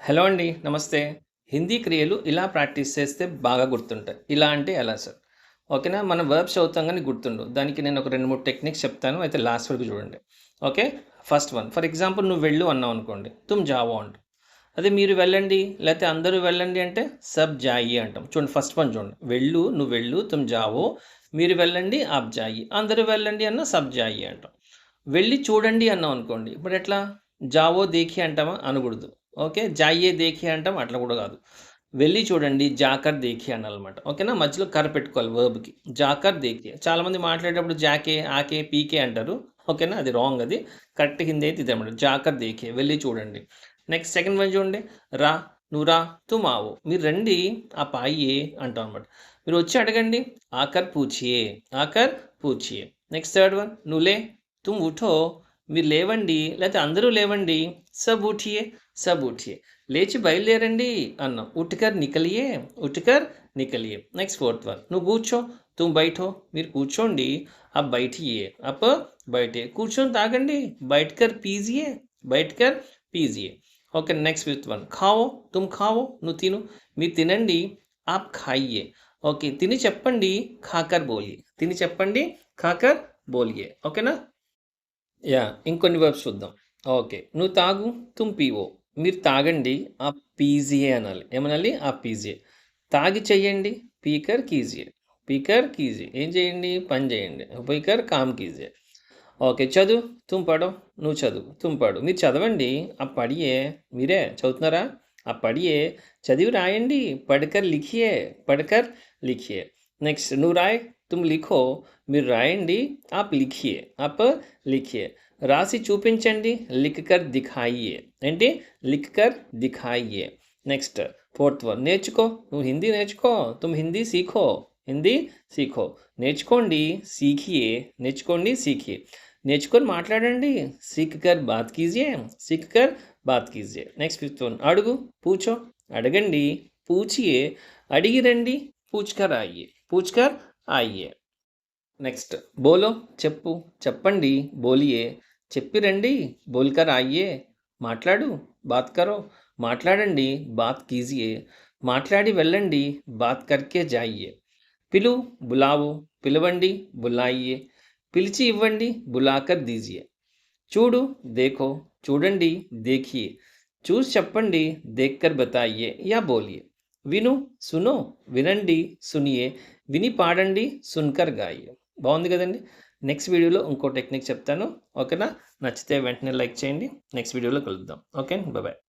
Hello అండి. నమస్తే. హిందీ క్రియలు ఇలా ప్రాక్టీస్ చేస్తే బాగా గుర్తుంటాయి. ఇలా అంటే ఎలా సార్? ఓకేనా? మనం వర్బ్స్ చదువుతాం గానీ గుర్తుండవు. దానికి నేను ఒక 2, 3 టెక్నిక్స్ చెప్తాను. అయితే లాస్ట్ వరకు చూడండి. Okay. First one for example నువ్వు వెళ్ళు అన్నావనుకోండి. తుమ్ జావో అంటాం. అదే మీరు వెళ్ళండి లేతే అందరూ వెళ్ళండి అంటే సబ్ జాయియే అంటాం. చూడండి ఫస్ట్ వన్ చూడండి. వెళ్ళు, నువ్వు వెళ్ళు, తుమ్ జావో. మీరు వెళ్ళండి ఆప్ జాయియే. అందరూ వెళ్ళండి అన్నా సబ్ జాయియే అంటాం. వెళ్ళి చూడండి అన్నాం అనుకోండి. ఇప్పుడు ఎట్లా? జావో దేఖియే అంటామా? అనకూడదు. ఓకే. జాయియే దేఖియే అంటాం అట్లా కూడా కాదు. వెళ్ళి చూడండి జాకర్ దేఖియే అనాలన్నమాట. ఓకేనా? మధ్యలో కర్ పెట్టుకోవాలి వర్బ్‌కి. జాకర్ దేఖియే. చాలామంది మాట్లాడేటప్పుడు జాకే, ఆకే, పీకే అంటారు. ఓకేనా? అది రాంగ్ అది. కరెక్ట్ హిందీ అయితే ఇదన్నమాట. జాకర్ దేఖియే వెళ్ళి చూడండి. నెక్స్ట్ సెకండ్ వన్ చూడండి. రా, నువ్వు రా, తుమ్ ఆవో. మీరు రండి, ఆప్ ఆయియే అంటాం అనమాట. మీరు వచ్చి అడగండి. ఆకర్ పూచియే, ఆకర్ పూచియే. Next third one. నువ్వు లే, తుమ్ ఉఠో. మీరు లేవండి లేకపోతే అందరూ లేవండి. సబ్ ఉఠియే, సబ్ ఉఠియే. లేచి బయలుదేరండి అన్నాం. ఉట్కర్ నికలియే, ఉట్కర్ నికలియే. Next fourth one. నువ్వు కూర్చో, తుమ్ బైఠో. మీరు కూర్చోండి, అప్ బైఠియే, అప్ బయటే. కూర్చొని తాగండి, బైఠకర్ పీజియే, బైఠకర్ పీజియే. ఓకే. Next fifth one. ఖావో, తుమ్ ఖావో. నువ్వు తిను, మీరు తినండి, ఆప్ ఖాయియే. ఓకే. తిని చెప్పండి, ఖాకర్ బోలియే. తిని చెప్పండి, ఖాకర్ బోలియే. ఓకేనా? ఇంకొన్ని వర్బ్స్ చూద్దాం. ఓకే. నువ్వు తాగు, తుమ్ పీవో. మీరు తాగండి, ఆ పీజియే అనాలి. ఏమనాలి? ఆ పీజియే. తాగి చెయ్యండి, పీకర్ కీజియే. పీకర్ కీజియే. ఏం చేయండి? పని చేయండి. పీకర్ కామ్ కీజియే. ఓకే. చదువు, తుమ్ పడో. నువ్వు చదువు, తుమ్ పడు. మీరు చదవండి, ఆ పడియే. మీరే చదువుతున్నారా? ఆ పడియే. చదివి రాయండి, పడకర్ లిఖియే, పడకర్ లిఖియే. నెక్స్ట్ నువ్వు రాయ్, తుమ్ లిఖో. మీరు రాయండి, ఆప్ లిఖియే, ఆప్ లిఖియే. రాసి చూపించండి, లిఖకర్ దిఖాయియే. ఏంటి? లిఖకర్ దిఖాయియే. Next fourth one. నేర్చుకో, నువ్వు హిందీ నేర్చుకో, తుమ్ హిందీ సీఖో, హిందీ సీఖో. నేర్చుకోండి, సీఖియే. నేర్చుకోండి, సీఖియే. నేర్చుకొని మాట్లాడండి, సీఖకర్ బాత్ కీజియే, సీఖకర్ బాత్ కీజియే. Next fifth one. అడుగు, పూచో. అడగండి, పూచియే. అడిగి రండి, పూచ్కర్ ఆయియే, పూచ్కర్ ఆయియే. నెక్స్ట్ బోలో. చెప్పు, చెప్పండి, బోలియే. చెప్పి రండి, బోల్కర్ ఆయియే. మాట్లాడు, బాత్ కరో. మాట్లాడండి, బాత్ కీజియే. మాట్లాడి వెళ్ళండి, బాత్ కర్కే జాయియే. పిలు, బులావో. పిలవండి, బులాయియే. పిలిచి ఇవ్వండి, బులాకర్ దీజియే. చూడు, దేఖో. చూడండి, దేఖియే. చూసి చెప్పండి, దేక్కర్ బతాయియే యా బోలియే. విను, సునో. వినండి, సునియే. విని పాడండి, సున్కర్ గాయియే. బాగుంది కదండి. నెక్స్ట్ వీడియోలో ఇంకో టెక్నిక్ చెప్తాను. ఓకేనా? నచ్చితే వెంటనే లైక్ చేయండి. నెక్స్ట్ వీడియోలో కలుద్దాం. Okay, bye.